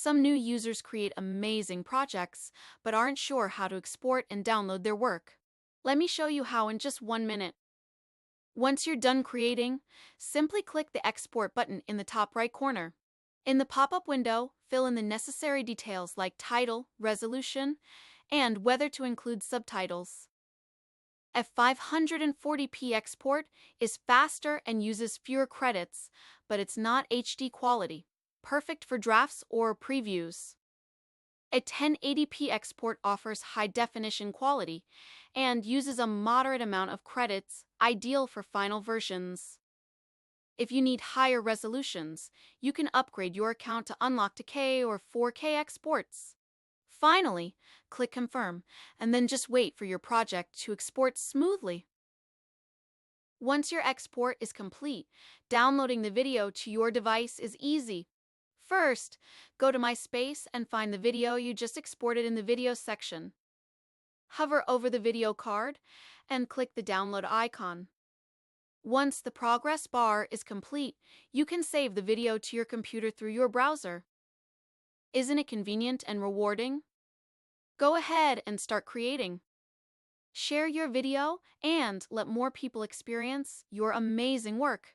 Some new users create amazing projects, but aren't sure how to export and download their work. Let me show you how in just 1 minute. Once you're done creating, simply click the Export button in the top right corner. In the pop-up window, fill in the necessary details like title, resolution, and whether to include subtitles. A 540p export is faster and uses fewer credits, but it's not HD quality, perfect for drafts or previews. A 1080p export offers high-definition quality and uses a moderate amount of credits, ideal for final versions. If you need higher resolutions, you can upgrade your account to unlock 2K or 4K exports. Finally, click Confirm, and then just wait for your project to export smoothly. Once your export is complete, downloading the video to your device is easy. First, go to MySpace and find the video you just exported in the Video section. Hover over the video card and click the download icon. Once the progress bar is complete, you can save the video to your computer through your browser. Isn't it convenient and rewarding? Go ahead and start creating. Share your video and let more people experience your amazing work.